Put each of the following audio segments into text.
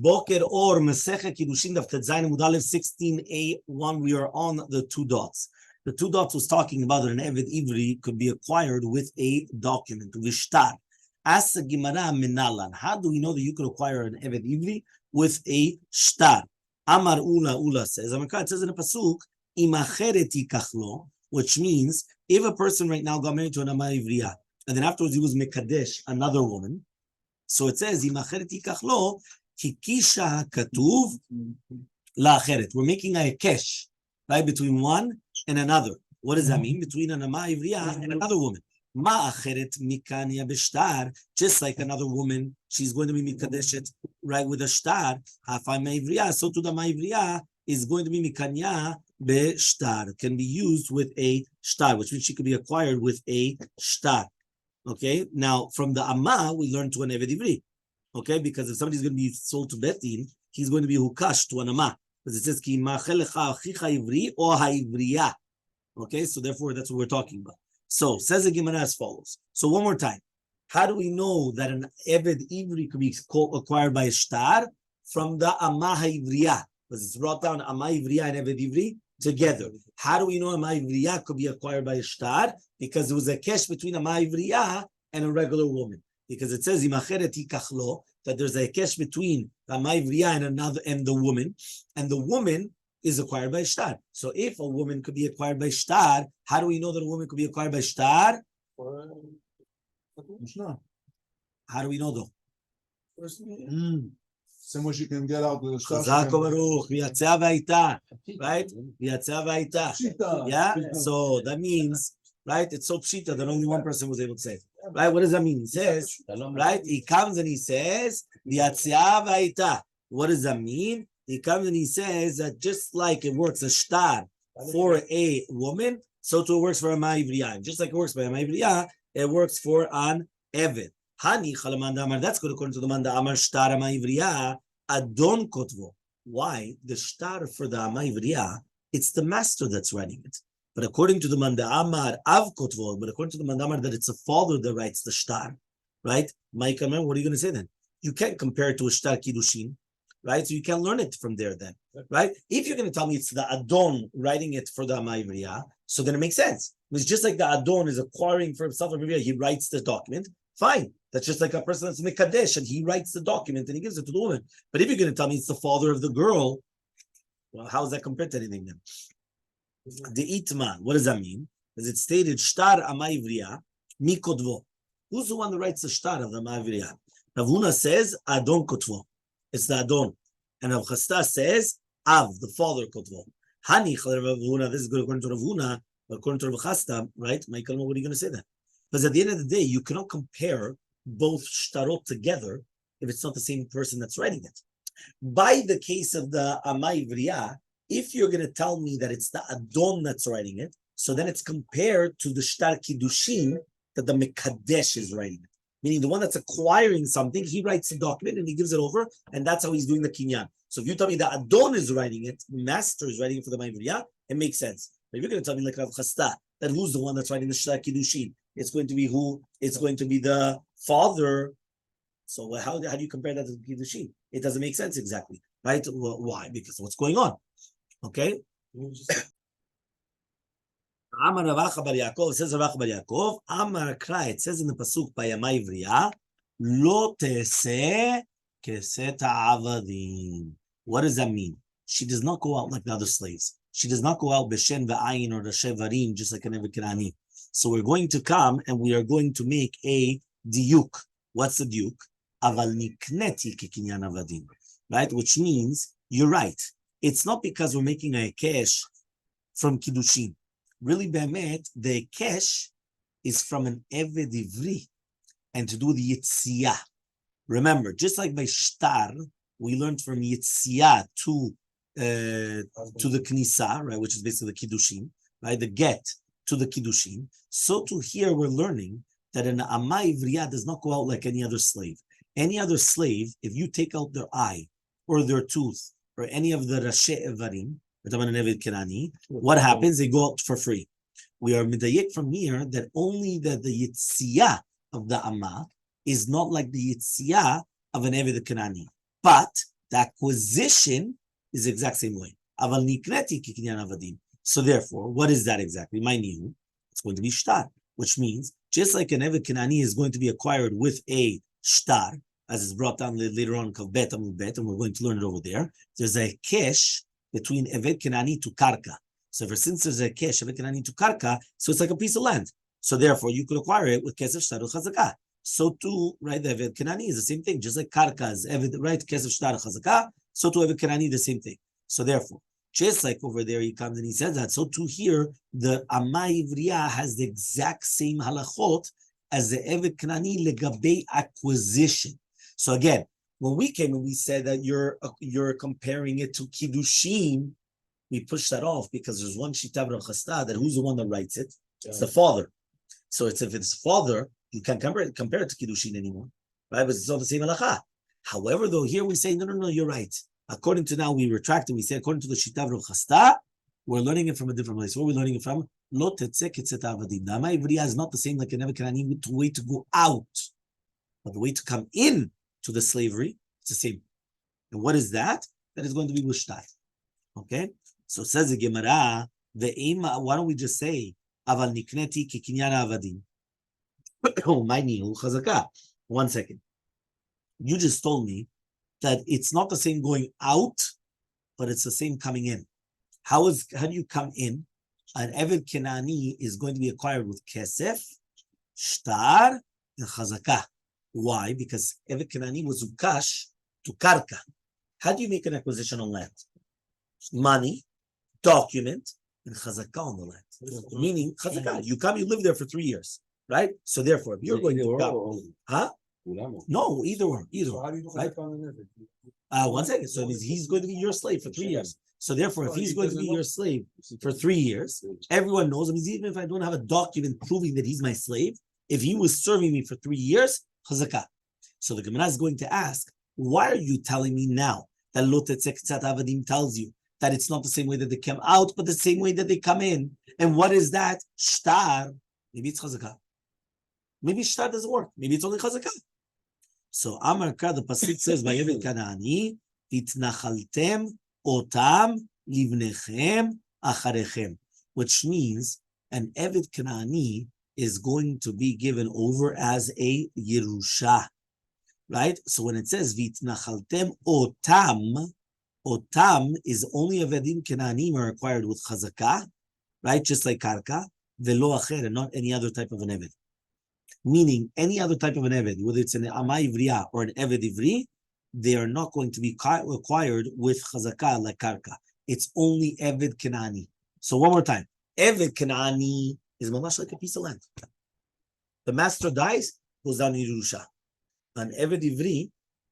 Boker or Masechet Kiddushin Daf 16a1. We are on the two dots. The two dots was talking about that an Eved Ivri could be acquired with a document, Vishtar. As a Gemara Minalan, how do we know that you could acquire an Eved Ivri with a shtar? Amar Ula says, it says in a pasuk, Imachereti kachlo, which means if a person right now got married to an Ama Ivriya, and then afterwards he was Mekadesh, another woman. So it says, Imachereti kachlo, Kikisha katuv la'acheret. We're making a kesh, right, between one and another. What does that mean? Between an Ama Ivriya and another woman. Ma'acheret mikanya b'shtar, just like another woman, she's going to be mikadeshet, right, with a shtar. Ha'fa ma'ivriya, so to the ma'ivriya is going to be mikanya b'shtar, can be used with a shtar, which means she could be acquired with a shtar. Okay, now from the Amma, we learn to an Eved Ivri. Okay, because if somebody's going to be sold to Betin, he's going to be hukash to an Amma. Because it says, Ki ma'achelecha achicha ivri or ha'ivriya. Okay, so therefore that's what we're talking about. So, says the Gemara as follows. So one more time. How do we know that an Eved Ivri could be acquired by a shtar? From the Amma ha'ivriya. Because it's brought down Amma Ivriya and Eved Ivri together. How do we know Amma Ivriya could be acquired by a shtar? Because there was a kesh between Amma Ivriya and a regular woman. Because it says Imachereti kachlo, that there's a kesh between Amma Ivriya and the woman is acquired by shtar. So if a woman could be acquired by shtar, how do we know that a woman could be acquired by shtar? How do we know though? Same way she can get out with a shtar. Right? Yeah? So that means, right, it's so pshita that only one person was able to say it. Right? What does that mean? He says, right? He comes and he says, what does that mean? He comes and he says that just like it works a shtar for a woman, so too it works for a ma'ivriya. Just like it works by a ma'ivriya, it works for an eved. That's good according to the manda amar shtar ma'ivriya adon kotvo. Why? The shtar for the ma'ivriya, it's the master that's writing it. But according to the manda amar av kotvo, but according to the manda amar that it's a father that writes the shtar, right? Mike, what are you going to say then? You can't compare it to a shtar kiddushin. Right, so you can learn it from there then, right? If you're going to tell me it's the Adon writing it for the Ma'ivriya, so then it makes sense. It's just like the Adon is acquiring for himself a Ma'ivriya, he writes the document, fine. That's just like a person that's Mekadesh, and he writes the document and he gives it to the woman. But if you're going to tell me it's the father of the girl, well, how is that compared to anything then? The Itma, what does that mean? As it stated, Shtar Ma'ivriya, Mi Kodvo. Who's the one that writes the Shtar of the Ma'ivriya? Rav Huna says, Adon Kotvo. It's the Adon. And Rav Chasta says, Av, the father, Kotvo. Hani, Rav Huna, this is good according to Rav Huna, but according to Rav Chasta, right? Michael, what are you going to say that? Because at the end of the day, you cannot compare both shtarot together if it's not the same person that's writing it. By the case of the Amma Ivriya, if you're going to tell me that it's the Adon that's writing it, so then it's compared to the Shtar Kiddushin that the Mekadesh is writing it. Meaning the one that's acquiring something, he writes the document and he gives it over, and that's how he's doing the kinyan. So if you tell me that Adon is writing it, the master is writing it for the Ma'ivriya, it makes sense. But if you're going to tell me like Rav Chasta, that who's the one that's writing the Shtar Kiddushin? It's going to be who? It's going to be the father. So how do you compare that to the Kiddushin? It doesn't make sense exactly, right? Well, why? Because what's going on? Okay? Amar Ravacha Bar Yaakov, says Ravacha Bar Yaakov, Amar Kra, it says in the pasuk by Amma Ivriya, Lo Te'eseh Keset Ha'avadim. What does that mean? She does not go out like the other slaves. She does not go out Beshen V'ayin or the Shevarim, just like an Evikirani. So we're going to come and we are going to make a diuk. What's the diuk? Aval nikneti kekinyan avadim. Right? Which means, you're right. It's not because we're making a kesh from Kiddushin. Really, Be'emet, the kesh is from an Eved Ivri and to do the Yitziyah. Remember, just like by Shtar, we learned from Yitziyah to the Knisa, right, which is basically the Kiddushin, right, the get to the Kiddushin. So to here we're learning that an Amma Ivriya does not go out like any other slave. Any other slave, if you take out their eye or their tooth or any of the Rashe Evarim, what happens? They go out for free. We are medayek from here that only the Yitziyah of the Amma is not like the Yitziyah of an Eved Kanani. But the acquisition is the exact same way. Aval nikneti kikinyan avadim. So therefore, what is that exactly? My new, it's going to be shtar, which means just like an Eved Kanani is going to be acquired with a shtar, as is brought down later on, Kavbet Amud Bet, and we're going to learn it over there. There's a kesh between Eved Kanani to Karka. So ever since there's a kesh, Eved Kanani to Karka, so it's like a piece of land. So therefore, you could acquire it with Kesef Shtar Chazakah. So too, right, the Eved Kanani is the same thing, just like Karka is Eved, right, Kesef Shtar Chazakah, so too Eved Kanani, the same thing. So therefore, just like over there, he comes and he says that, so too here, the Amma Ivriya has the exact same halachot as the Eved Kanani legabei acquisition. So again, when we came and we said that you're comparing it to Kiddushin, we pushed that off because there's one Shita Chasta that who's the one that writes it? It's the father. So it's if it's father, you can't compare it to Kiddushin anymore, right? But it's all the same halacha. However, though, here we say, no, you're right. According to now, we retract and we say, according to the Shita Chasta, we're learning it from a different place. Where are we learning it from? Lo tetzeh ketzet avadim. The Amma Ivriya is not the same like an Eved Kanani with the way to go out, but the way to come in to the slavery, it's the same. And what is that? That is going to be with shtar. Okay? So says the Gemara, why don't we just say, Aval nikneti kikinyan avadim. Oh, my nihu chazaka. 1 second. You just told me that it's not the same going out, but it's the same coming in. How do you come in? An Eved Kanani is going to be acquired with kesef, shtar, and chazaka. Why? Because Eved Kanani was ukash to karka. How do you make an acquisition on land? Money, document, and chazaka on the land. Meaning, chazaka, you come, you live there for 3 years, right? So therefore, if you're going to come, no, either one, So how do you do right? on the 1 second. So he's going to be your slave for 3 years. So therefore, if he's going to be your slave for 3 years, everyone knows him. Even if I don't have a document proving that he's my slave, if he was serving me for 3 years, chazaka. So the Gemara is going to ask, why are you telling me now that Lo Tetzeh Ketzat Avadim tells you that it's not the same way that they come out, but the same way that they come in? And what is that? Shtar. Maybe it's chazaka. Maybe shtar doesn't work. Maybe it's only chazaka. So Amar Kar, the pasuk says, "Vayeved Kanani titnachaltem otam livnechem acharechem," which means an Eved Kanani is going to be given over as a Yerusha, right? So when it says "Vitnachaltem otam is only Evedim Kananim are acquired with chazaka, right? Just like karka, velo acher, and not any other type of an Eved. Meaning any other type of an Eved, whether it's an Amma Ivriya or an Eved Ivri, they are not going to be acquired with chazaka like karka. It's only Eved Kanani. So one more time, Eved Kanani is mamash like a piece of land. The master dies, goes down in Yerusha. An Eved Ivri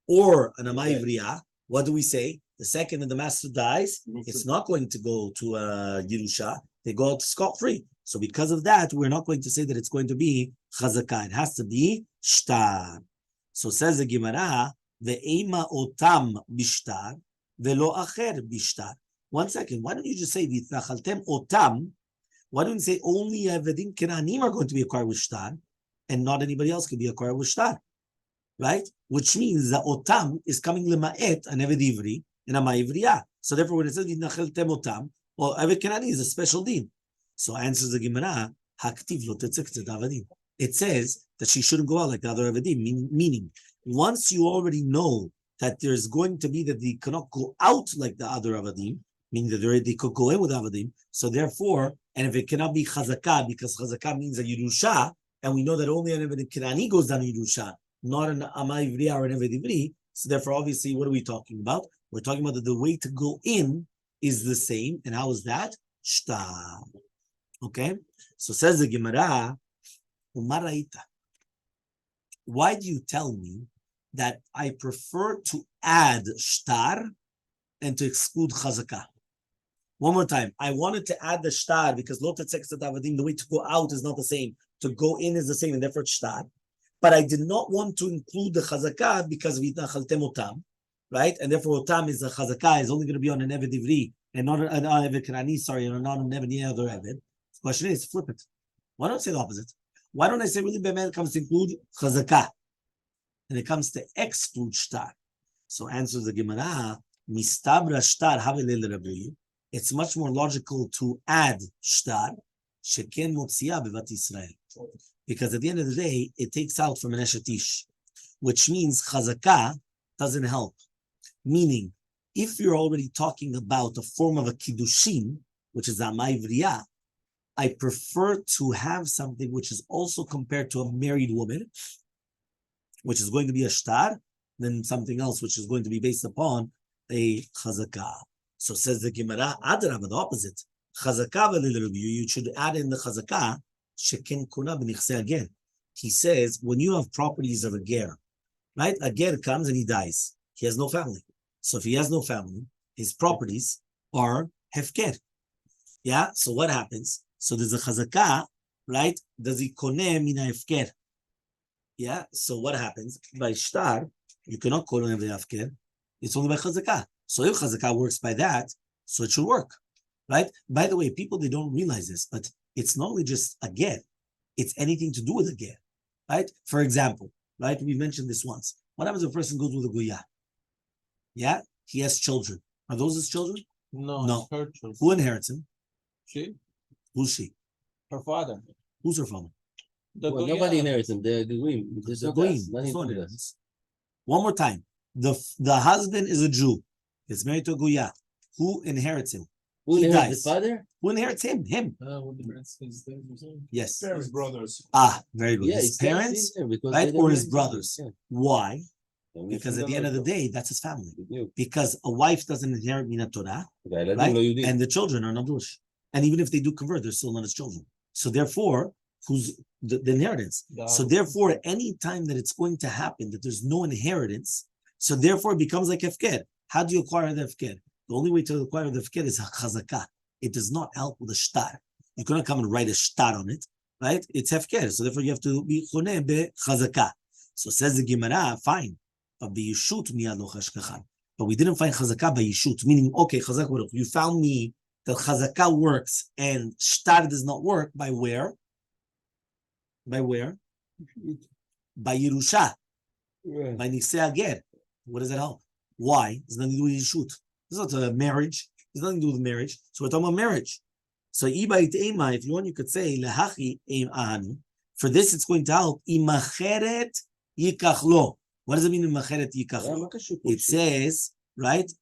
or an Amma Ivriya, what do we say? The second that the master dies, it's not going to go to Yerusha. They go out scot-free. So because of that, we're not going to say that it's going to be chazaka. It has to be shtar. So says the Gemara, ve'ema otam bishtar, ve'lo acher bishtar. 1 second. Why don't you just say v'itnachaltem otam? Why don't you say only Evedim Kananim are going to be acquired with shtar, and not anybody else can be acquired with shtar, right? Which means that otam is coming lema'et an Eved Ivri and Amma Ivriya. So therefore, when it says v'itnachaltem otam, well, Eved Kanani is a special deen. So answers the Gemara, haktiv lo tetzeh ketzet avadim. It says that she shouldn't go out like the other Avadim, meaning once you already know that there's going to be that they cannot go out like the other Avadim, meaning that they could go in with Avadim, so therefore, and if it cannot be chazaka, because chazaka means a Yerusha, and we know that only an Eved Kanani goes down Yerusha, not an Amma Ivriya or an Eved Ivri, so therefore, obviously, what are we talking about? We're talking about that the way to go in is the same, and how is that? Shtar. Okay, so says the Gemara, Umaraita. Why do you tell me that I prefer to add shtar and to exclude chazaka? One more time. I wanted to add the shtar because lo tetzeh ketzet avadim, the way to go out is not the same. To go in is the same, and therefore it's shtar. But I did not want to include the chazaka because vitnachaltem otam, right? And therefore otam is the chazaka is only going to be on an Eved Ivri and not an Eved Kanani, sorry, and not on any other Eved. The question is, flip it. Why don't I say the opposite? Why don't I say really be'emet comes to include chazaka? and it comes to exclude shtar. So answers the Gemara, mistabra shtar havelel Rabbi. It's much more logical to add shtar, sheken motzia bevat Israel. Because at the end of the day, it takes out from an eshetish, which means chazakah doesn't help. Meaning, if you're already talking about a form of a kiddushin, which is amai vriya, I prefer to have something which is also compared to a married woman, which is going to be a shtar, than something else which is going to be based upon a chazakah. So says the Gemara, Adrabah, the opposite. Chazakah v'lil Rabbi, you should add in the chazakah, sheken kuna b'nichsei ager. He says, when you have properties of a ger, right? A ger comes and he dies. He has no family. So if he has no family, his properties are hefker. Yeah, so what happens? So there's a chazakah, right? Does he koneh mina hefker? Yeah, so what happens? By shtar, you cannot koneh mina hefker. It's only by chazakah. So if chazakah works by that, so it should work, right? By the way, people, they don't realize this, but it's not only just a ger, it's anything to do with a ger, right? For example, right? We mentioned this once. What happens if a person goes with a goya? Yeah, he has children. Are those his children? No. Her children. Who inherits him? She? Who's she? Her father. Who's her father? Well, nobody inherits him. The goyim. The goyim. One more time. The husband is a Jew. Gets married to a goya. Who inherits him? Who He inherits dies. his father? Who inherits him? Him. Yes. Parents, brothers. Very good. Yeah, His parents, because right, they or don't his inherit brothers. him. Why? Yeah. Because at the end of the day, that's his family. Yeah. Because a wife doesn't inherit mina Torah, Right? right? And the children are not Jewish. And even if they do convert, they're still not his children. So therefore, who's the inheritance? So therefore, any time that it's going to happen that there's no inheritance, so therefore it becomes like hefker. How do you acquire the hefker? The only way to acquire the hefker is a chazakah. It does not help with a shtar. You cannot come and write a shtar on it, right? It's hefker. So therefore you have to be choneh be chazakah. So says the Gemara, fine. But b'yishut miyad lo chashkachan. But we didn't find chazakah by yishut, meaning, okay, chazakah, you found me that chazakah works and shtar does not work by where? By where? By Yerusha. Yeah. By Niksei Ager. What does that help? Why? It's nothing to do with Yishut. It's not a marriage. It's nothing to do with marriage. So we're talking about marriage. So if you want, you could say lehachi eim ahani. For this, it's going to help. Imacheret yikach lo. What does it mean? Imacheret yikach lo? It says, right?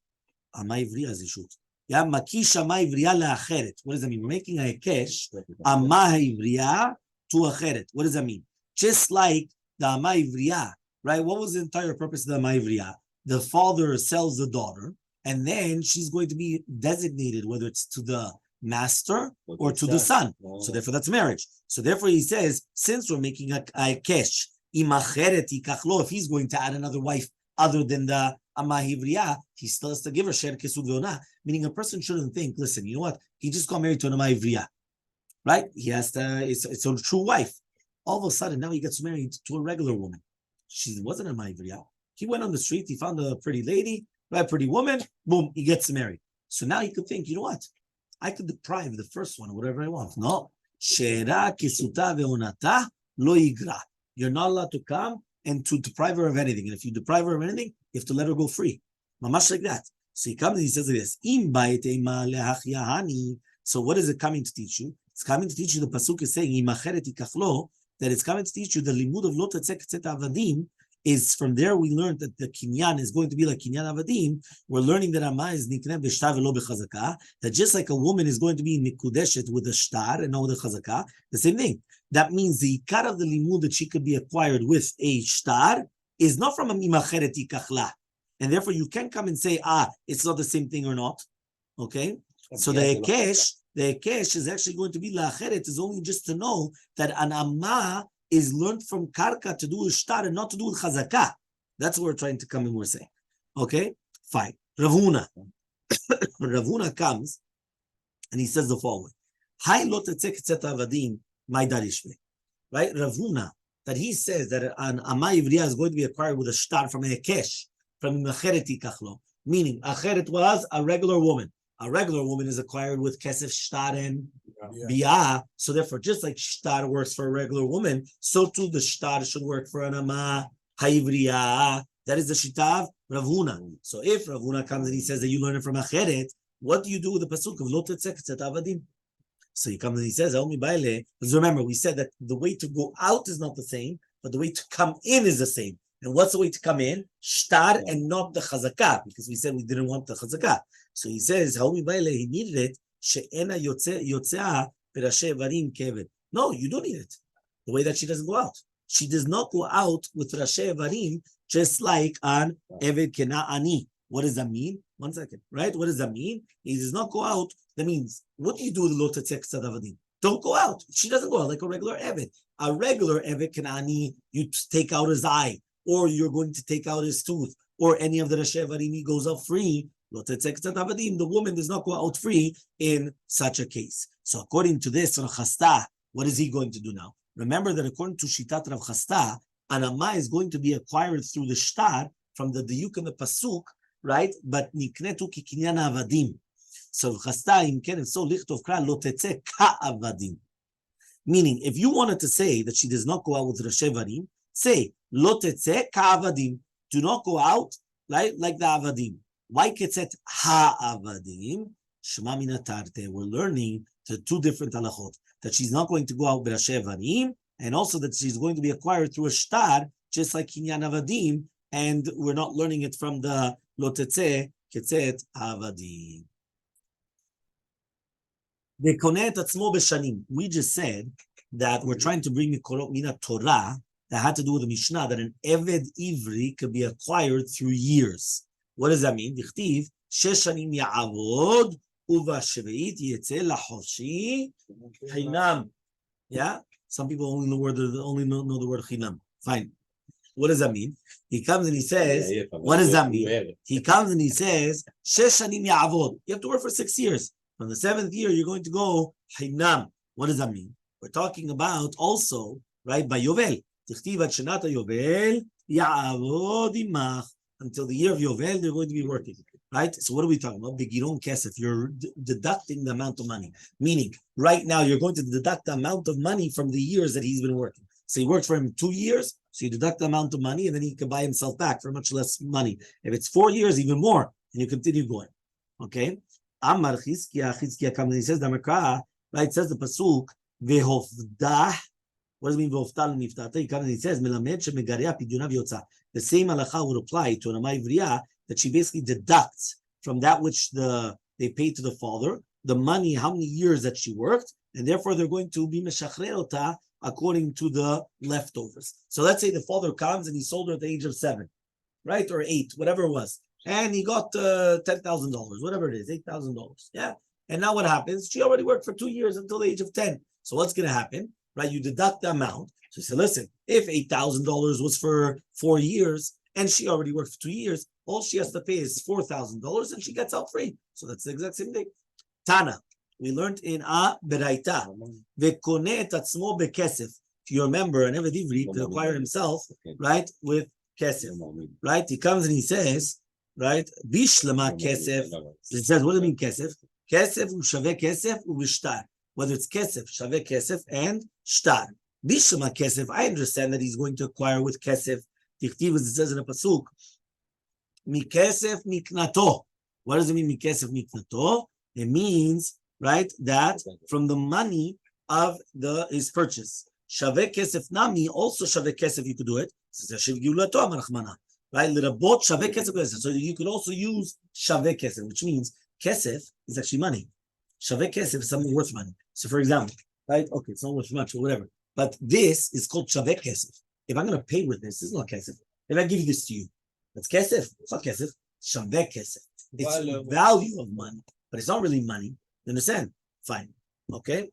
Amai vriya is Yishut. Yeah, makish amai vriya leacheret. What does that mean? We're making a hekesh amai vriya to acheret. What does that mean? Just like the amai vriya, right? What was the entire purpose of the amai vriya? The father sells the daughter, and then she's going to be designated, whether it's to the master or to the son. So therefore, that's marriage. So therefore, he says, since we're making a kesh, if he's going to add another wife other than the amahivriya, he still has to give her sher kesud ve'ona. Meaning, a person shouldn't think, listen, you know what? He just got married to an amahivriya, right? He has to. It's a true wife. All of a sudden, now he gets married to a regular woman. She wasn't an amahivriya. He went on the street, he found a pretty lady, a pretty woman, boom, he gets married. So now he could think, you know what? I could deprive the first one, whatever I want. No. You're not allowed to come and to deprive her of anything. And if you deprive her of anything, you have to let her go free. Mamash like that. So he comes and he says this. So what is it coming to teach you? It's coming to teach you, the pasuk is saying, that it's coming to teach you the limud of lo tetzek tzet avadim. Is from there we learned that the kinyan is going to be like kinyan avadim. We're learning that Amma is nikneh b'shtar v'lo b'chazakah. That just like a woman is going to be mikudeshet with a shtar and not with a chazakah, the same thing. That means the ikar of the limud that she could be acquired with a shtar is not from a mimacheret yikachla, and therefore you can't come and say, it's not the same thing or not. Okay, so the hekesh is actually going to be la'acheret is only just to know that an amma is learned from karka to do with shtar and not to do with chazakah. That's what we're trying to come and we're saying. Okay, fine. Ravuna. Ravuna comes and he says the following. Hai lo tetzek tzet avadim my darishme. Right? Ravuna, that he says that an amai ivriya is going to be acquired with a shtar from a hekesh, from macheret yikachlo. Meaning, acheret was a regular woman. A regular woman is acquired with kesef, shtar, and biyah. So therefore, just like shtar works for a regular woman, so too the shtar should work for an amah Haivriya. That is the shita of Rav Huna. So if Rav Huna comes and he says that you learn it from Acheret, what do you do with the pasuk of Lo tetzeh ketzat avadim? So he comes and he says, because remember, we said that the way to go out is not the same, but the way to come in is the same. And what's the way to come in? Shtar and not the chazakah, because we said we didn't want the chazakah. So he says, he needed it. She'ena yotzea perashe varim keved. No, you don't need it. The way that she doesn't go out. She does not go out with rashe varim, just like on eved kena'ani. What does that mean? 1 second, right? What does that mean? He does not go out. That means, what do you do with lo tetzeh ketzat avadim? Don't go out. She doesn't go out like a regular eved. A regular eved kena'ani, you take out his eye, or you're going to take out his tooth, or any of the rashe varim, he goes out free. Lo tetzeh ketzat avadim, the woman does not go out free in such a case. So according to this, Rav Chasta, what is he going to do now? Remember that according to Shitat Rav Chasta, Anama is going to be acquired through the shtar from the diuk and the pasuk, right? But niknetu ki kinyan avadim. So Rav Chasta imken, so lichtov kra lo tetzeh ka avadim. Meaning, if you wanted to say that she does not go out with rashe varim, say lo tetzeh ka avadim. Do not go out like the avadim. Why ketzet ha avadim? Shema min hatarte. We're learning the two different halachot. That she's not going to go out b'rashe varim, and also that she's going to be acquired through a shtar, just like kinyan avadim, and we're not learning it from the lo tetzeh ketzet avadim. Ve'koneh atzmo b'shanim. We just said that we're trying to bring mikorot mina Torah that had to do with the Mishnah, that an eved ivri could be acquired through years. What does that mean? Dichtiv shesh shanim ya'avod uvashveit yetze lachoshi chinam. Yeah, some people only know the word chinam. Fine. What does that mean? He comes and he says, what does that mean? He comes and he says, shesh shanim ya'avod. You have to work for 6 years. From the 7th year, you're going to go chinam. What does that mean? We're talking about also, right, by Yovel. Tichtiv ad shenat Yovel ya'avod imach. Until the year of Yovel, they're going to be working, right? So what are we talking about? Begiron kesef. You're deducting the amount of money. Meaning, right now, you're going to deduct the amount of money from the years that he's been working. So he worked for him 2 years, so you deduct the amount of money, and then he can buy himself back for much less money. If it's 4 years, even more, and you continue going, okay? Amar Chizkiya comes and he says, right? It says the pasuk, vehofdah. What does it mean, vehofdah l'niftata? He comes and he says, melamed shemegareya pidyunav yotza. The same halacha would apply to an amay vriya, that she basically deducts from that which they pay to the father, the money, how many years that she worked, and therefore they're going to be meshachrer ota according to the leftovers. So let's say the father comes and he sold her at the age of 7, right? Or 8, whatever it was. And he got $10,000, whatever it is, $8,000. Yeah. And now what happens? She already worked for 2 years until the age of 10. So what's going to happen? Right? You deduct the amount. So you say, listen, if $8,000 was for 4 years and she already worked for 2 years, all she has to pay is $4,000 and she gets out free. So that's the exact same thing. Tana, we learned in A Beraita, ve'koneh et atzmo bekesef. If you remember, an eved ivri could acquire himself, right, with kesef. Right? He comes and he says, right, bishlama kesef. It says, what does it mean kesef? Kesef u'shaveh kesef u'vishtar. Whether it's kesef, shaveh kesef, and shtar. Bishlama kesef, I understand that he's going to acquire with kesef. Tichtiv, as it says in a pasuk, mikesef miknato. What does it mean, mikesef miknato? It means, right, that from the money of his purchase. Shaveh kesef nami, also shaveh kesef, you could do it. Right, l'rabot shaveh kesef. So you could also use shaveh kesef, which means kesef is actually money. Shaveh kesef is something worth money. So for example, right, okay, it's not worth much or whatever, but this is called shaveh kesef. If I'm going to pay with this is not kesef. If I give this to you, that's kesef. It's not kesef. Shaveh kesef. It's value of money, but it's not really money. You understand? Fine. Okay.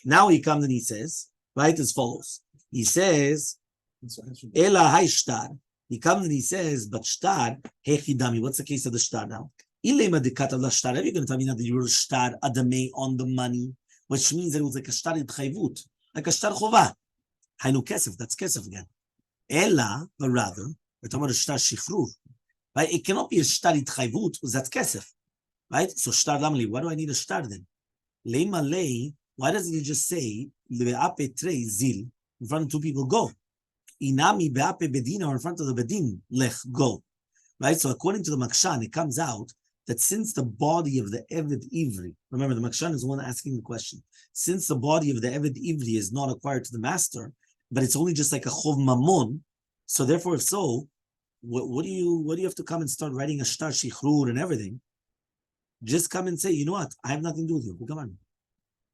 Now he comes and he says, right, as follows. He says, Ela hay shtar. He comes and he says, but shtar, hechidami. What's the case of the shtar now? Ilema dekat of the shtar. Are you going to tell me now that you were shtar adame on the money, which means that it was like a shtar idchayvut, like a shtar chova. Hainu kesef. That's kesef again. Ela, but rather, we're talking about a shtar shichrur. Right? It cannot be a shtar idchayvut because that's kesef. Right? So shtar lamli. Why do I need a shtar then? Elmaleh. Why doesn't he just say le'apetrei zil in front of 2 people? Go. Inami be'ape bedina, or in front of the bedin, lech, go. Right? So according to the Makshan, it comes out that since the body of the Eved Ivri, remember the Makshan is the one asking the question, since the body of the Eved Ivri is not acquired to the master, but it's only just like a Chov Mamon, so therefore if so, what do you have to come and start writing a shtar shichrur and everything? Just come and say, you know what, I have nothing to do with you. Come on.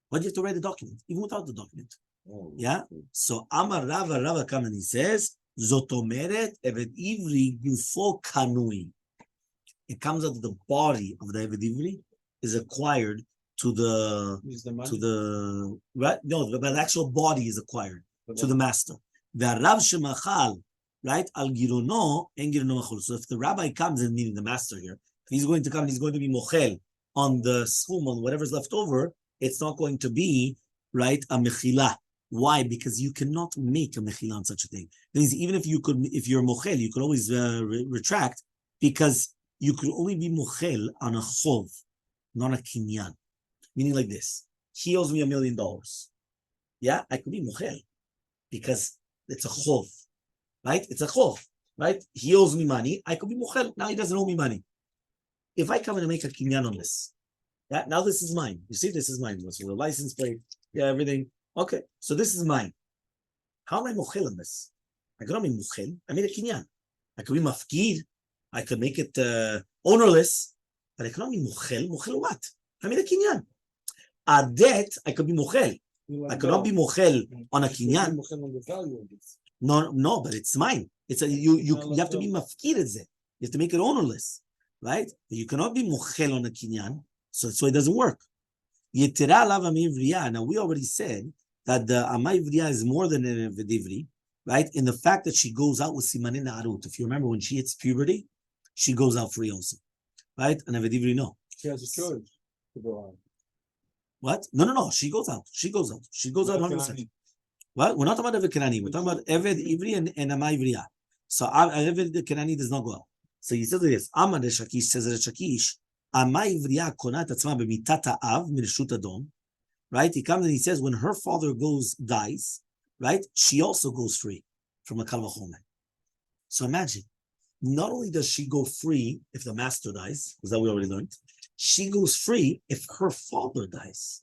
Why do you have to write a document, even without the document? Yeah? So Amar Rava comes and he says, Zotomeret Eved Ivri Gufo Kanui. It comes out that the body of the Eved Ivri is acquired to the right? No, but the actual body is acquired to the master. The Rav Shemachal, right? Al Girono and Girono Machul. So if the rabbi comes and meaning the master here, he's going to come and he's going to be mochel on the schum, on whatever's left over, it's not going to be right a mechila. Why? Because you cannot make a mechila on such a thing. That means even if you're mochel, you could always retract, because you could only be mochel on a chov, not a kinyan. Meaning like this: he owes me $1 million. Yeah, I could be mochel because it's a chov, right? It's a chov, right? He owes me money. I could be mochel. Now he doesn't owe me money. If I come in and make a kinyan on this, yeah, now this is mine. You see, this is mine. So the license plate, yeah, everything. Okay, so this is mine. How am I mochel on this? I could not be mochel. I made a kinyan. I could be mafkid. I could make it ownerless, but I cannot be mochel. Mochel what? I made a kinyan. A debt, I could be mochel. I cannot be mochel on a kinyan. No, but it's mine. It's you have to be mafkid at it. You have to make it ownerless, right? You cannot be mochel on a kinyan, so it doesn't work. Yetera alav amay ivriya. Now we already said that the amay ivriya is more than an evedivri, right? In the fact that she goes out with simanin arut. If you remember, when she hits puberty, she goes out free also, right? And evedivri no. She has a choice to go out. What? No. She goes out. She goes out 100%. What? We're not talking about Eved Kenani. We're talking about Eved Ivri and Amay Ivriya. So Eved Kenani does not go out. So he says this. Amar Reshakish says Reshakish. Amay Ivriya konat atzma b'mitat ha'av mirshut adom. Right? He comes and he says when her father dies, right? She also goes free from a kal v'chomer. So imagine, not only does she go free if the master dies, because that we already learned, she goes free if her father dies.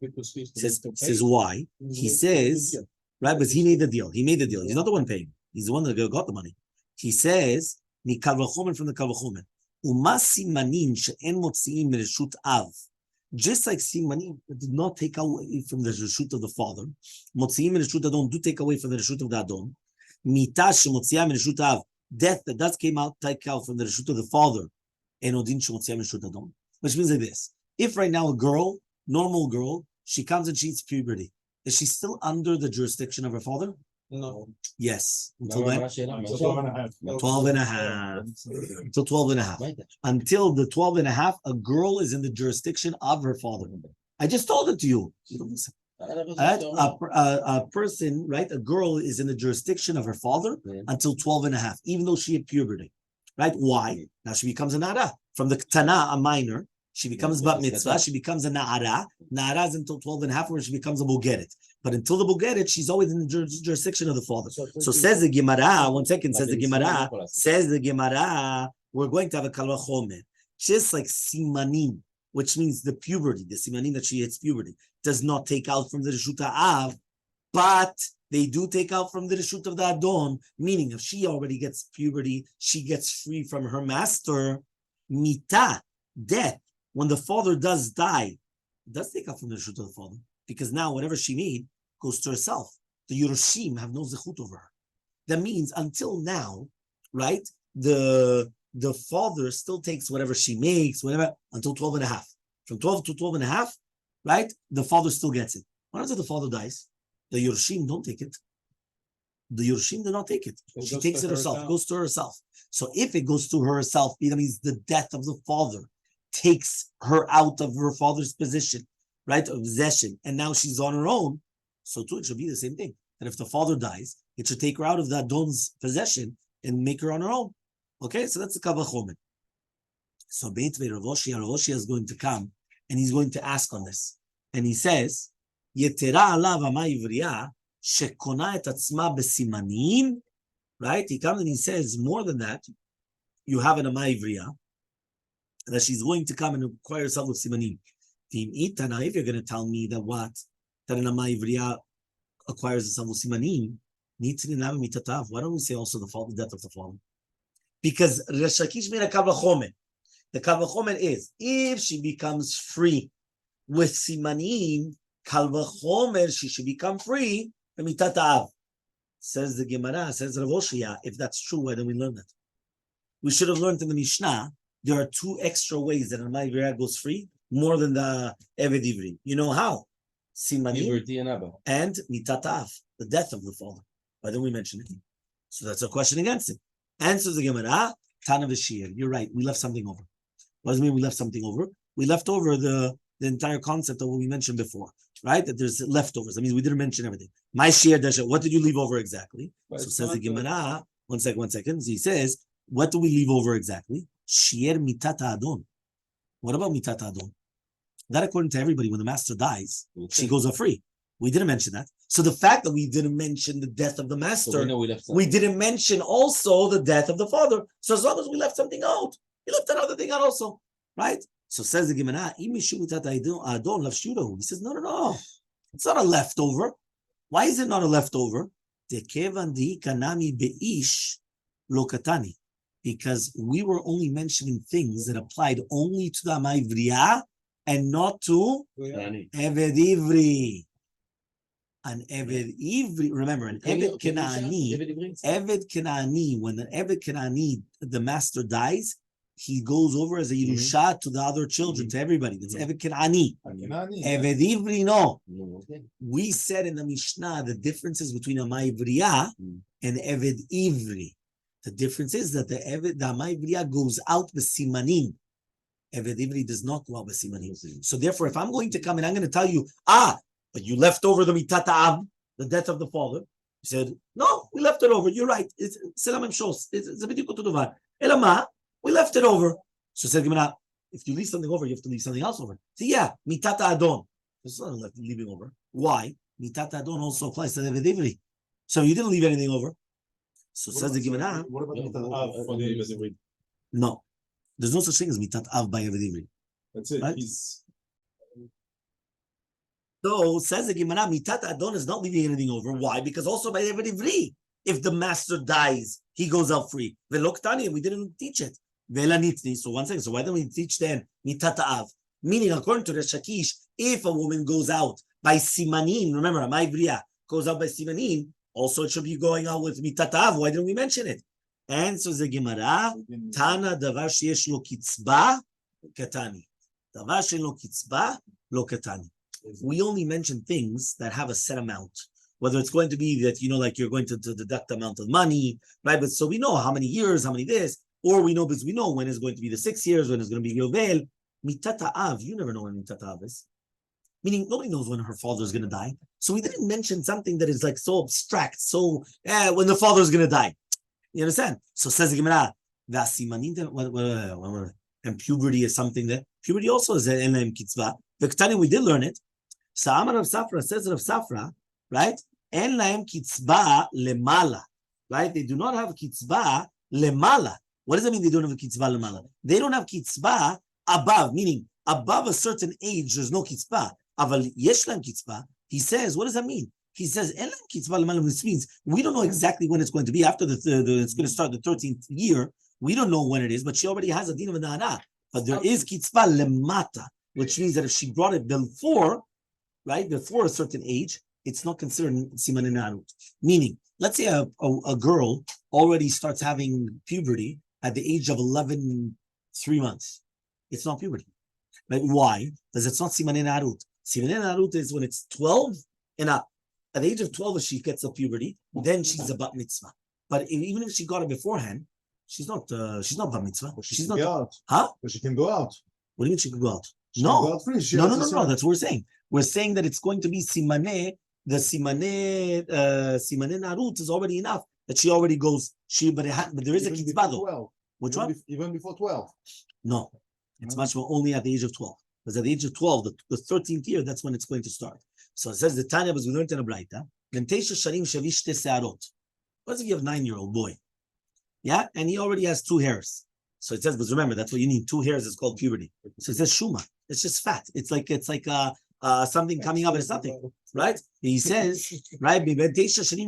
Says why? He says, right, but he made the deal. He's not the one paying. He's the one that got the money. He says, Mikal v'chomer from the kal v'chomer. Uma simanin she'en motziim mereshut av. Just like simanin did not take away from the reshut of the father, motziim mereshut adon do take away from the reshut of the adon. Mita she'motziah mereshut av. Death that does take out from the reshut of the father, enodin she'motziah mereshut adon. Which means like this: if right now a girl, normal girl, she comes and she hits puberty, is she still under the jurisdiction of her father? No. Yes. Until when? 12 and a half. 12 and a half. Until 12 and a half. Until the 12 and a half, a girl is in the jurisdiction of her father. I just told it to you. You don't listen. A person, right? A girl is in the jurisdiction of her father until 12 and a half, even though she hit puberty. Right? Why? Now she becomes a nara. From the ktana, a minor, she becomes bat mitzvah, she becomes a na'ara. Na'ara is until 12 and a half, where she becomes a bogeret. But until the bogeret, she's always in the jurisdiction of the father. So says the Gemara, says the Gemara, we're going to have a kal v'chomer. Just like simanin, which means the puberty, the simanin that she hits puberty, does not take out from the reshut ha'av, but they do take out from the reshut of the adon, meaning if she already gets puberty, she gets free from her master. Mita, death, when the father does die, it does take out from the reshut of the father, because now whatever she made goes to herself. The Yerushim have no zechut over her. That means until now, right, the father still takes whatever she makes, whatever, until 12 and a half. From 12 to 12 and a half, right, the father still gets it. What happens if the father dies? The Yerushim don't take it. The Yerushim do not take it. She takes it herself. It goes to herself. So if it goes to herself, that means the death of the father takes her out of her father's position, right, of possession, and now she's on her own. So too, it should be the same thing. That if the father dies, it should take her out of the Adon's possession and make her on her own. Okay, so that's the kal v'chomer. So Beitvei Rav Oshia is going to come and he's going to ask on this, and he says, "Yetera alav amay ivriya shekona et atzma besimanim right? He comes and he says, more than that, you have an Amaivriya, that she's going to come and acquire herself with Simanim. If you're going to tell me that what? That an Amaivriya acquires herself with Simanim, why don't we say also the death of the fallen? Because Resh Lakish made a Kal Vachomer. The Kal Vachomer is, if she becomes free with Simanim, Kal Vachomer, she should become free from Mitat Av. Says the Gemara, says Rav Oshia, if that's true, why don't we learn that? We should have learned in the Mishnah, there are 2 extra ways that an Amaivriya goes free, more than the Eved Ivri. You know how? Simanim and Mitat Av, the death of the fallen. Why don't we mention it? So that's a question against it. Answers the Gemara, Tana V'Shir. You're right, we left something over. What does it mean we left something over? We left over the entire concept of what we mentioned before, right? That there's leftovers. That means we didn't mention everything. My share, what did you leave over exactly? So says the Gemara, one second. He says, what do we leave over exactly? Shier Mitat Adon. What about Mitat Adon? That according to everybody, when the master dies, she goes off free. We didn't mention that. So the fact that we didn't mention the death of the master, we didn't mention also the death of the father. So as long as we left something out, we left another thing out also, right? So says the Gemara, he says, no. It's not a leftover. Why is it not a leftover? Because we were only mentioning things that applied only to the Amaivriya and not to Eved Ivri. An Eved Ivri, remember, an Eved Kenani, when the Eved Kenani, the master dies, he goes over as a Yerusha to the other children, to everybody. That's Eved Kenani. Eved Ivri, no. We said in the Mishnah the differences between Amaivriya and Eved Ivri. The difference is that the Amaivriya goes out with Simanim. Eved Ivri does not go out with Simanim. So therefore, if I'm going to come and I'm going to tell you, but you left over the Mitat Av, the death of the father. He said, no, we left it over. You're right. It's Selam Shos. It's a bit Tuvar. Elama, we left it over. So said Gemara, if you leave something over, you have to leave something else over. So yeah, Mitat Adon. It's not leaving over. Why? Mitat Adon also applies to the Eved Ivri. So you didn't leave anything over. So says the Gemara. What about Mitat Av for the Eved Ivri? No. There's no such thing as Mitat Av by Eved Ivri. That's it. Right? So says the Gemara, Mitat Adon is not leaving anything over. Why? Because also by Eved Ivri, if the master dies, he goes out free. Veloktani, we didn't teach it. Velanitni. So one second. So why don't we teach then Mitat Av? Meaning, according to the Shakish, if a woman goes out by Simanin, remember, Amaivriya goes out by Simanin, also it should be going out with Mitat Av. Why didn't we mention it? And so the Gemara, Tana davar sheyesh lo kitzba katani. Davar sheyesh lo kitzba lo katani. We only mention things that have a set amount. Whether it's going to be that, like you're going to deduct the amount of money, right? But so we know how many years, how many this, or we know because we know when it's going to be the 6 years, when it's going to be Yovel. Mitata Av, you never know when Mitata Av is. Meaning nobody knows when her father is going to die. So we didn't mention something that is like so abstract, so when the father is going to die. You understand? So says the Gemara, and puberty is something that, puberty also is an Elam Kitzvah. The Ketani, we did learn it. So Amar of Safra says of Safra, right? En lahem kitzba lemala, right? They do not have kitzba lemala. What does that mean? They don't have a kitzba lemala. They don't have kitzba above, meaning above a certain age. There's no kitzba. Aval yesh lahem kitzba. He says, what does that mean? He says en lahem kitzba lemala, which means we don't know exactly when it's going to be. After it's going to start the 13th year. We don't know when it is, but she already has a din of a nahara. But there is kitzba lemata, which means that if she brought it before, right, before a certain age, it's not considered siman narut. Meaning, let's say a girl already starts having puberty at the age of 11, 3 months. It's not puberty. Right? Why? Because it's not siman narut. Siman narut is when it's 12 and up. At the age of 12, if she gets a puberty, then she's a bat mitzvah. But even if she got it beforehand, she's not bat mitzvah. She's not. Go out. Huh? But she can go out. What do you mean she can go out? She No. can go out free. No. That's what we're saying. We're saying that it's going to be simane. The simane narut is already enough that she already goes. But there is a kitzbah though. Which one? Even before 12. No, it's much more only at the age of 12. Because at the age of 12, the 13th year, that's when it's going to start. So it says the Tanya, as we learned in a Braita, What if you have a 9-year-old boy? Yeah, and he already has 2 hairs. So it says, but remember, that's what you need. 2 hairs is called puberty. So it says shuma. It's just fat. It's like something coming up, but it's nothing, right? He says, right? But it's going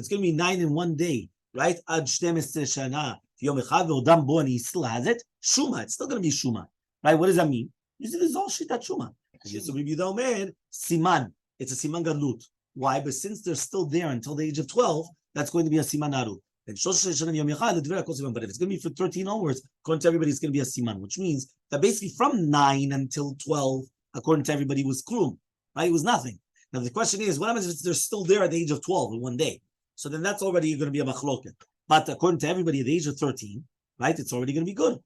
to be 9 in one day, right? Ad 12 shana yom echad ve'odam bo, and he still has it. Shuma. It's still going to be shuma, right? What does that mean? You see, this is all shitat shuma. So Rabbi Yehuda Omer, siman. It's a siman gadlut. Why? But since they're still there until the age of 12, that's going to be a siman narut. But if it's going to be for 13 onwards, according to everybody, it's going to be a siman, which means that basically from 9 until 12, according to everybody, was klum, right? It was nothing. Now the question is, what happens if they're still there at the age of 12 in one day? So then that's already going to be a machloket. But according to everybody, at the age of 13, right, it's already going to be good.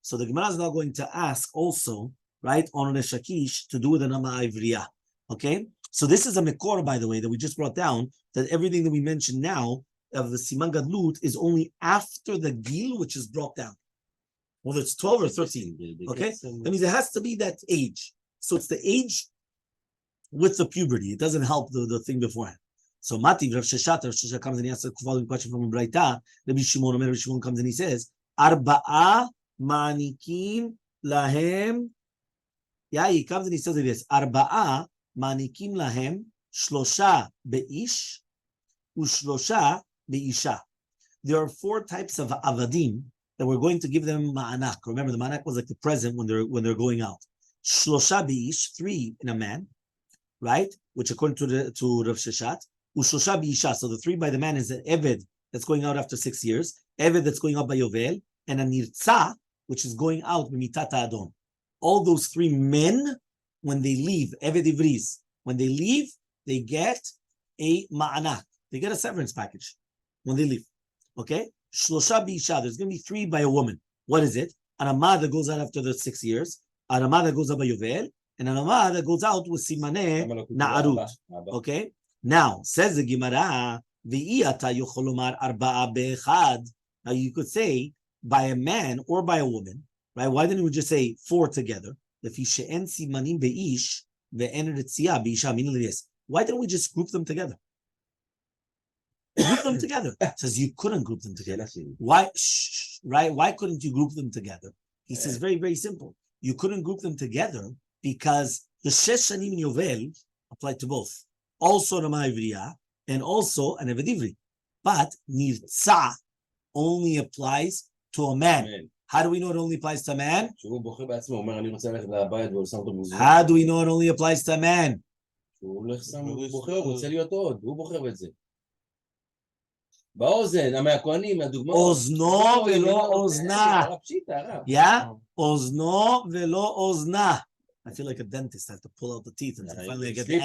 So the Gemara is now going to ask also, right, on Resh Lakish to do with an Ama Ivriya. Okay? So this is a Mekor, by the way, that we just brought down, that everything that we mentioned now of the Siman Gadlut is only after the Gil, which is brought down. Whether it's 12 or 13. Okay? That means it has to be that age. So it's the age with the puberty. It doesn't help the thing beforehand. So Mati, Rav Sheshat comes and he asks the following question from Braita. Rabbi Shimon comes and he says, Arba'a manikim lahem. Yeah, he comes and he says like this, Arba'a manikim lahem shlosha be'ish ushlosha be'isha. There are 4 types of avadim that we're going to give them ma'anak. Remember, the ma'anak was like the present when they're going out. Shlosha be'ish, 3 in a man, right? Which according to Rav Sheshat, Ushosha bi'isha. So the 3 by the man is an eved that's going out after 6 years, eved that's going out by Yovel, and a nirtza, which is going out b'mitata adon. All those 3 men, when they leave, eved ivriz, when they leave, they get a ma'anak. They get a severance package when they leave. Okay? Shlosha bi'isha. There's going to be 3 by a woman. What is it? An amah that goes out after the 6 years, an amah that goes out by Yovel, and an amah that goes out with simane na'arut. Okay? Now, says the Gemara, V'iyata yocholomar arba'a be'echad. Now you could say by a man or by a woman, right? Why didn't we just say 4 together? If she'en simanim be'ish ve'en ritzia be'isha, meaning this. Why didn't we just group them together? Group them together. It says you couldn't group them together. Why? Right? Why couldn't you group them together? He says very, very simple. You couldn't group them together because the shesh shanim in Yovel applied to both. Also Rama Ivriya and also an Eved Ivri. But Nirtza only applies to a man. How do we know it only applies to a man? How do we know it only applies to a man? אוזנו ולא אוזנה. Yeah? אוזנו ולא אוזנה. I feel like a dentist. I have to pull out the teeth until finally I get the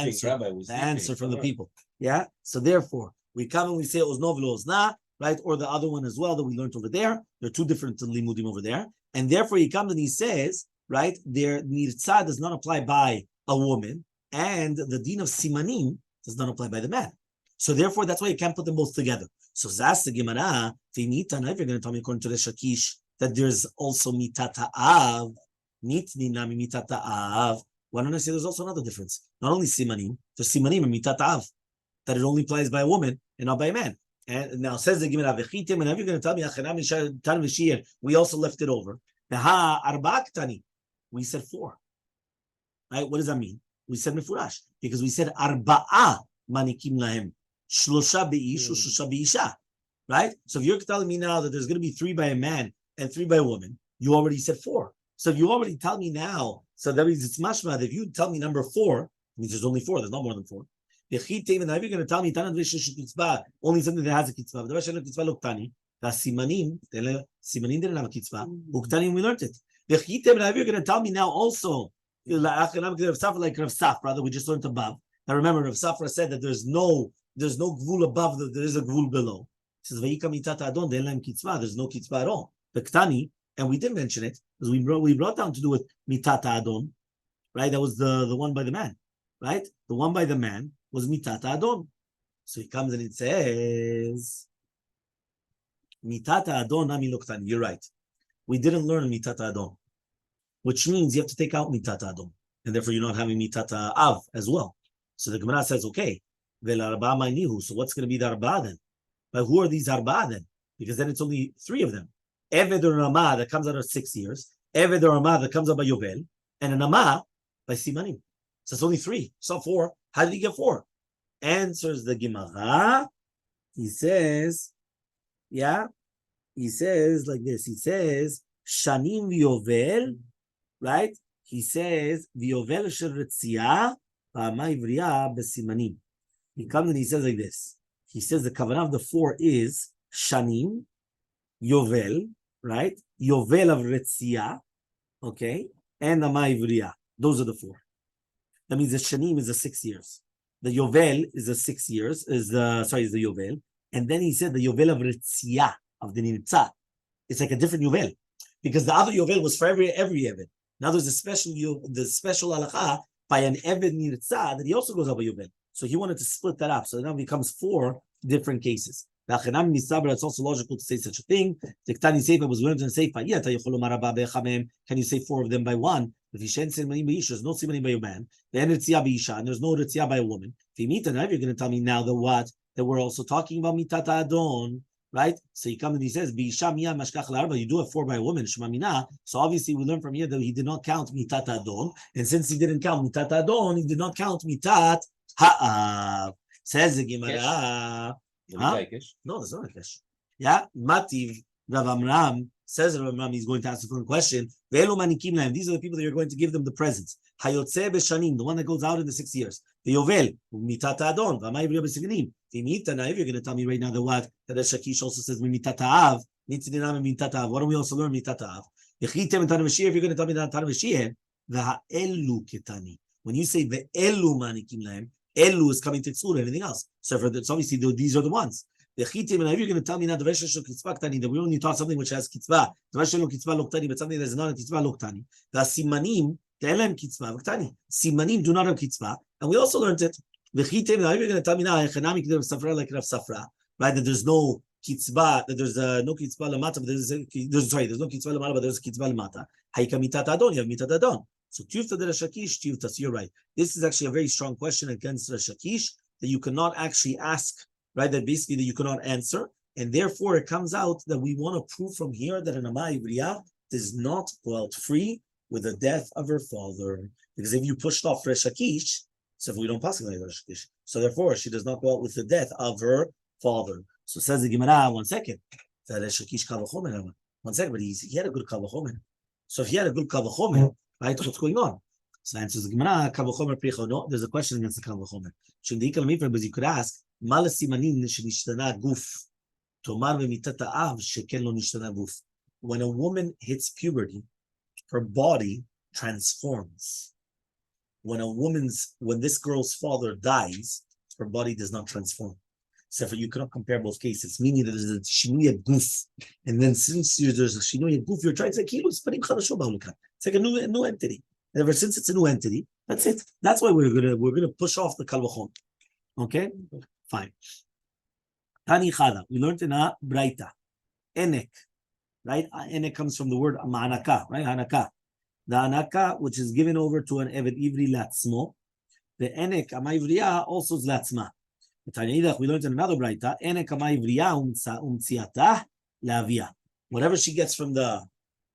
answer from the people. Yeah? So therefore, we come and we say ozno v'lo ozna, right? Or the other one as well that we learned over there. There are 2 different limudim over there. And therefore he comes and he says, right, their nirtza does not apply by a woman, and the din of simanim does not apply by the man. So therefore, that's why you can't put them both together. So that's the Gemara. Now if you're going to tell me according to the Shakish that there's also mitata av, Nitni nami mitata av. Why don't I say there's also another difference? Not only simanim, there's simanim and mitata av, that it only applies by a woman and not by a man. And now says the Gemara, and now you're going to tell me, we also left it over. We said 4. Right? What does that mean? We said mefurash because we said arba'a manikim lahem, shlosha be'ish u'shlosha be'isha. Right? So if you're telling me now that there's going to be 3 by a man and 3 by a woman, you already said 4. So if you already tell me now, so that means it's mashma. If you tell me number 4, it means there's only 4. There's not more than 4. And now you're going to tell me only something that has a kitzvah. We learned it. Now you're going to tell me now also, like Rav Saf, brother, we just learned above. Now remember, Rav Safra said that there's no gvul above, there is a gvul below. He says, there's no kitzvah at all. The Ktani, and we did mention it, because we brought down to do with mitata adon, right? That was the one by the man, right? The one by the man was mitata adon. So he comes and it says, mitata adon nami loktani. You're right. We didn't learn mitata adon, which means you have to take out mitata adon, and therefore you're not having mitata av as well. So the Gemara says, okay, so what's going to be the arba then? But who are these arba then? Because then it's only 3 of them. Eved or Ramah that comes out of 6 years. Eved or Ramah that comes out by Yovel. And an Amah by Simanim. So it's only 3. It's not 4. How did he get 4? Answers the Gemara. He says, he says like this. He says, Shanim v'Yovel, right? He says, v'Yovel shel Retzia, v'Ama Ivriya b'Simanim. He comes and he says like this. He says the kavanah of the 4 is Shanim, Yovel, right? Yovel of Retzia, okay? And Ama Ivriya. Those are the 4. That means the Shanim is the 6 years. The Yovel is the 6 years, is the Yovel. And then he said the Yovel of Retzia, of the Nirtzah. It's like a different Yovel. Because the other Yovel was for every Eved. Now there's a special halacha by an Eved Nirtzah that he also goes up a Yovel. So he wanted to split that up. So now it becomes 4 different cases. It's also logical to say such a thing. Was learned in Seifa. Can you say 4 of them by one? If there's no simanim by a man, and there's no retzia by a woman. If now you're going to tell me now that what? That we're also talking about mitat adon, right? So he comes and he says, you do have 4 by a woman, shmamina. So obviously we learn from here that he did not count mitat adon. And since he didn't count mitat adon, he did not count mitat ha'av. Says the Gemara. Huh? No, there's not a kesh. Yeah, Mativ Rav Amram says Rav Amram he's going to ask a different question. These are the people that you're going to give them the presents. Hayotze b'shanim, the one that goes out in the 6 years. The Yovel, mitat adon, v'amay v'riyah b'siganim. V'mitana, if you're going to tell me right now that what? That the Shakish also says mitat ha'av. Nitzidinam mitat ha'av. What do we also learn mitat ha'av? Yechitem etan v'shir, if you're going to tell me that etan v'shir, v'ha'elu ketani. When you say ve'elu manikim lahem, Elu is coming to tzur, anything else. So for it's obviously these are the ones. The chitim, and if you're going to tell me now the veshel kitzvah ktani, that we only talk something which has kitzvah, the veshel kitzvah loktani, but something that is not a kitzvah loktani. The simanim, the elem kitzvah ktani. Simanim do not have kitzvah, and we also learned it. The chitim, now if you're going to tell me now echanami k'dev safra like Rav Safra, right? That there's no kitzvah, that there's no kitzvah lamata, but there's no kitzvah lamata, but there's a kitzvah lamata. Hayka mitat adon, you have mitat adon. So tiyufta de Shakish, tiyufta. So you're right. This is actually a very strong question against the Shakish that you cannot actually ask, right? That basically that you cannot answer, and therefore it comes out that we want to prove from here that an Ama Ivriya does not go out free with the death of her father, because if you pushed off Resh Shakish, so if we don't pass it like Resh Shakish, so therefore she does not go out with the death of her father. So says the Gemara, 1 second, that Resh Shakish kavachomer. 1 second, but he had a good kavachomer. So if he had a good kavachomer. Right? What's going on? So answers the Gemara, Kavachomer Pricho. No, there's a question against the Kavachomer. Because you could ask, Mala Simanin Shishtana Guf. Tomar Mitat Av Sheken Lo Nishtana Guf. When a woman hits puberty, her body transforms. When this girl's father dies, her body does not transform. So you cannot compare both cases, meaning that there's a Shinuya Guf. And then since there's a Shinuya Guf, you're trying to say, it's like a new entity. And ever since it's a new entity, that's it. That's why we're gonna push off the Kal V'chom. Okay? Fine. Tani Chada. We learned in a Braita. Enek. Right? Enek comes from the word Ma'anaka, right? Hanaka. The Hanaka, which is given over to an Eved Ivri Latzmo. The Enek Ama Ivriya also is Latzma. We learned in another Braita. Enek Ama Ivriya Umtziatah Lavia. Whatever she gets from the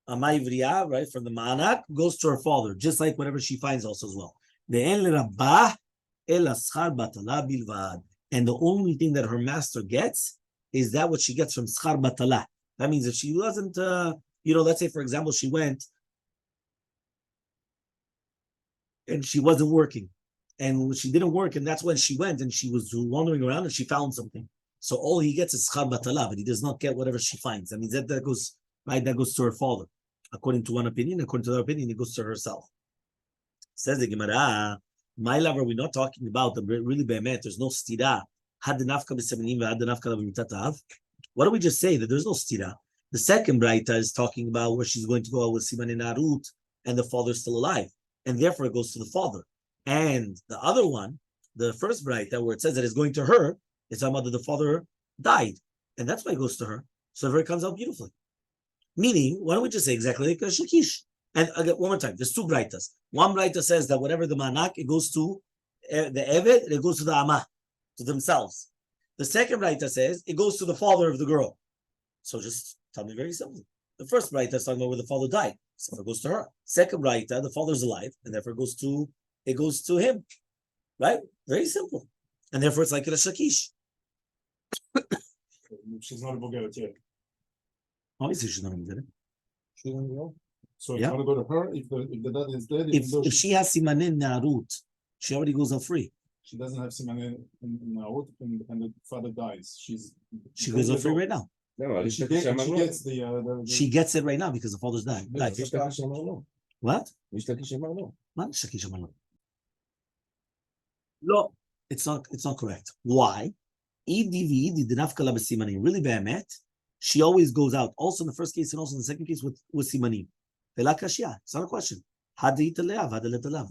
Ama Ivriya, right, from the Ma'anak, goes to her father, just like whatever she finds also as well. And the only thing that her master gets is that what she gets from Schar Batala. That means if she wasn't, let's say, for example, she went and she wasn't working. And she didn't work, and that's when she went and she was wandering around and she found something. So all he gets is Schar Batala, but he does not get whatever she finds. I mean, that goes, right, that goes to her father. According to one opinion, according to the other opinion, it goes to herself. Says the Gemara, my lover, we're not talking about the really be'emet. There's no stira. Had the nafka b'semanim v'had the nafka b'mitatav. What do we just say? That there's no stira. The second Braita is talking about where she's going to go out with Siman and Arut, and the father's still alive, and therefore it goes to the father. And the other one, the first Braita, where it says that it's going to her, it's talking about that the father died, and that's why it goes to her. So therefore it comes out beautifully. Meaning, why don't we just say exactly like a Shakish? And again, one more time, there's 2 Braitas. One Braita says that whatever the Manak, it goes to the Eved, and it goes to the Amah, to themselves. The second Braita says it goes to the father of the girl. So just tell me very simply. The first Braita is talking about where the father died, so it goes to her. Second Braita, the father's alive, and therefore it goes to him, right? Very simple, and therefore it's like a shakish. She's not able to get it yet. Obviously, she's not going to get it. She didn't go. So it's Yeah. gonna go to her if the dad is dead. If she has simanin narut, she already goes out free. She doesn't have siman in Naut and the father dies. She goes out free right now. No, And she gets the She gets it right now because the father's died. Like, what? What? Shakish Amar lo. No, it's not correct. Why? Really be'emet, she always goes out. Also in the first case and also in the second case with simanim. It's not a question.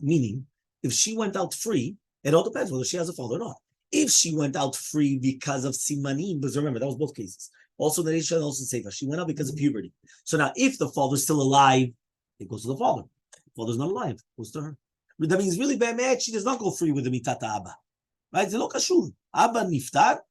Meaning, if she went out free, it all depends whether she has a father or not. If she went out free because of simanim, because remember, that was both cases. Also the Hechal and also Sefer. She went out because of puberty. So now, if the father's still alive, it goes to the father. If the father's not alive, it goes to her. But that means really bad. She does not go free with the mitata abba, right? Zelo kashur. Abba niftar,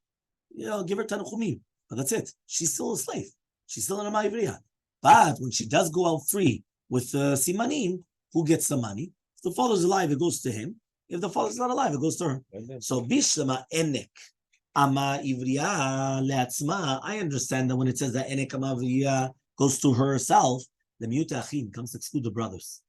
give her tanuchumim. But that's it. She's still a slave. She's still in a ma'ivriya. But when she does go out free with simanim, who gets the money? If the father's alive, it goes to him. If the father's not alive, it goes to her. So bishlama enek. Ama ivriya leatzma. I understand that when it says that enek ama ivriya goes to herself, the miyut achim comes to exclude the brothers,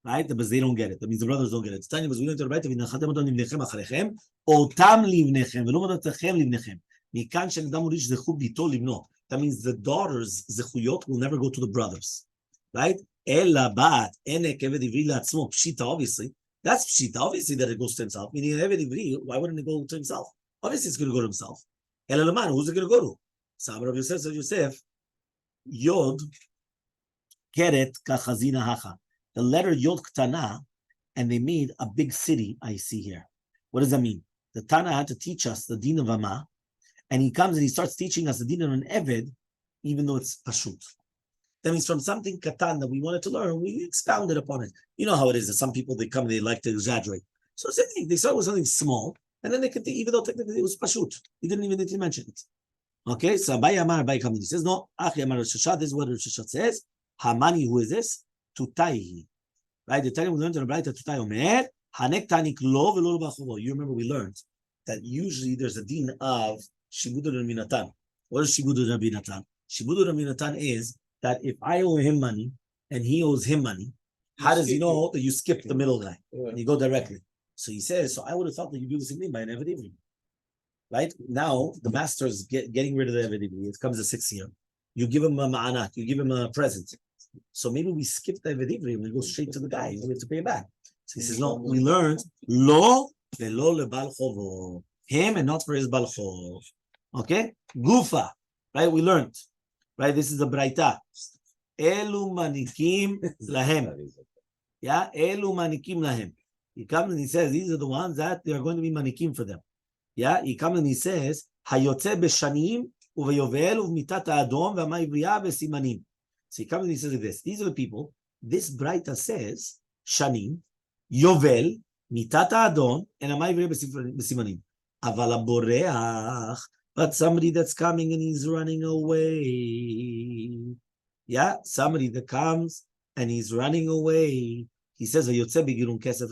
right? Because they don't get it. That means the brothers don't get it. It's tiny, because we learned to Rabbi v'nachatem otam livnechem acharichem, otam livnechem, v'lo modatachem livnechem. Mikan she'nedam urish zechu bito livno. That means the daughters zechuyot will never go to the brothers, right? Ela bat enek eved ivri leatzmo pshita. Obviously, that's pshita. Obviously, that it goes to himself. Meaning eved ivri, why wouldn't it go to himself? Obviously, it's going to go to himself. Elalaman, who's it going to go to? Sabra of Yosef, Yod, Keret Kachazina Hacha. The letter Yod Ktana, and they made a big city, I see here. What does that mean? The Tana had to teach us the din of Amma, and he comes and he starts teaching us the din of an Eved, even though it's Pashut. That means from something Katan that we wanted to learn, we expounded upon it. You know how it is that some people, they come, they like to exaggerate. So they start with something small, and then they could, even though technically it was pashut, he didn't even need to mention it. Okay, so Abai comes and he says, no, Achi Amar Shashat, this is what Shashat says. Hamani, who is this? Tutaihi. Right, the time we learned in the Braita, Tutai Omer, Hanek Tanik Lo V'lo B'Chovo. You remember we learned that usually there's a din of Shibudu Raminatan. What is Shibudu Raminatan? Shibudu Raminatan is that if I owe him money and he owes him money, how does he know that you skip the middle guy and you go directly? So he says, so I would have thought that you do the same thing by an Eved Ivri. Right? Now, the master is getting rid of the Eved Ivri. It comes the 6th year. You give him a ma'anat. You give him a present. So maybe we skip the Eved Ivri and we go straight to the guy. We have to pay him back. So he says, no, we learned, lo velo lebal chovo. Him and not for his bal chov. Okay? Gufa. Right? We learned. Right? This is the Braita. Elu manikim lahem. Yeah? Elu manikim lahem. He comes and he says, these are the ones that they are going to be manikim for them. Yeah, he comes and he says, Hayotze b'shanim uveyovel uvmitat ha'adom v'ama ivriya b'simanim. So he comes and he says like this. These are the people. This Braita says, Shanim, Yovel, mitat ha'adom, and ama ivriya b'simanim. Aval haboreach, but somebody that's coming and he's running away. Yeah, somebody that comes and he's running away. He says, for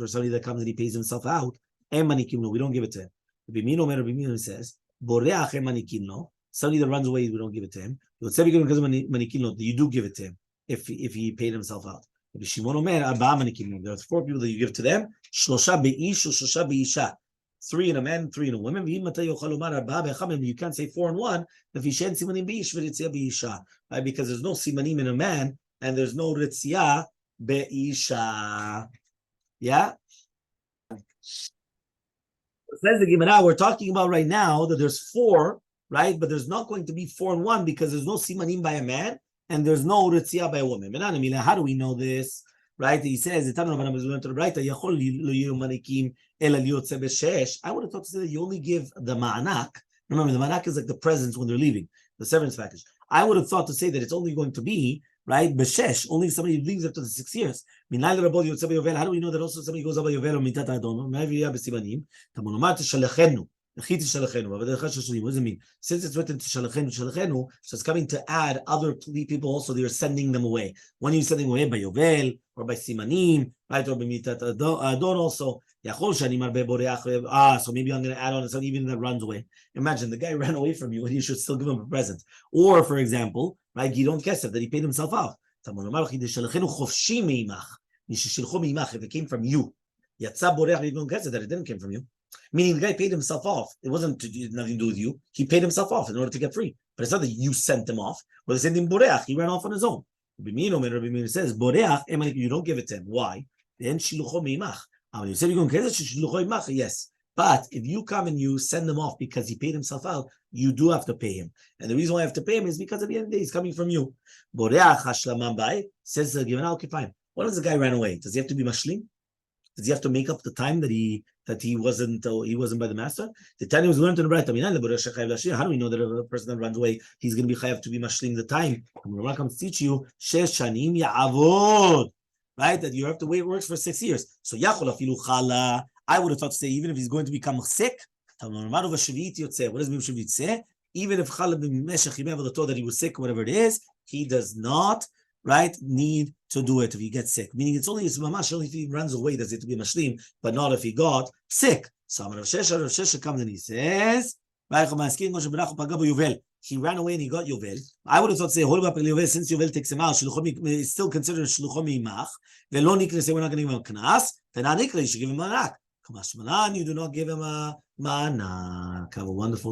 somebody that comes and he pays himself out, we don't give it to him. Rabbi says, somebody that runs away, we don't give it to him. You do give it to him if he paid himself out. There are 4 people that you give to them. 3 in a man, 3 in a woman. You can't say 4 in 1. Right? Because there's no simanim in a man and there's no ritziyah be'isha. Yeah? Says the Gemara, we're talking about right now that there's 4, right? But there's not going to be 4 in 1 because there's no simanim by a man and there's no ritziyah by a woman. How do we know this? Right? He says, I would have thought to say that you only give the ma'anak. Remember, the ma'anak is like the presents when they're leaving, the severance package. I would have thought to say that it's only going to be, right, b'shesh, only if somebody leaves after the 6 years. How do we know that also somebody goes up by Yovel or mitat adon? What does it mean? Since it's written to Shalachenu, so it's coming to add other people also. They're sending them away. When you're sending away by Yovel or by Simanim, right, or by Mitat Adon also. So maybe I'm going to add on something even that runs away. Imagine the guy ran away from you and you should still give him a present. Or, for example, right, Gidon Kesef, that he paid himself off. If it came from you, that it didn't come from you. Meaning the guy paid himself off. It wasn't nothing to do with you. He paid himself off in order to get free. But it's not that you sent him off. But the same thing, Boreach, he ran off on his own. Rabbi says, Boreach, you don't give it to him. Why? Then Shilucho Meimach. When you say you're going to Shilucho Meimach, yes. But if you come and you send him off because he paid himself out, you do have to pay him. And the reason why I have to pay him is because at the end of the day, he's coming from you. Boreach Hashlamam Bai says, okay, fine. What if the guy ran away? Does he have to be mashlim? Does he have to make up the time that he wasn't by the master? The time was learned in the Brayta. How do we know that a person that runs away, he's going to be chayav to be mashlim the time? And when comes to teach you, shesh shanim ya'avod, right? That you have to wait. It works for 6 years. So yachol afilu chala. I would have thought to say even if he's going to become sick. What does Shavit say? Even if chala b'meshach thought that he was sick, whatever it is, he does not. Right, need to do it if he gets sick. Meaning it's only if he runs away does it to be mashlim, but not if he got sick. So Rav Shesha comes and he says, he ran away and he got Yovel. I would have thought say, since Yovel takes him out, is still considered shlucho meimach. Velo nikra say we're not going to give him a knas. Then you should give him a manak. You do not give him a manak. Have a wonderful day.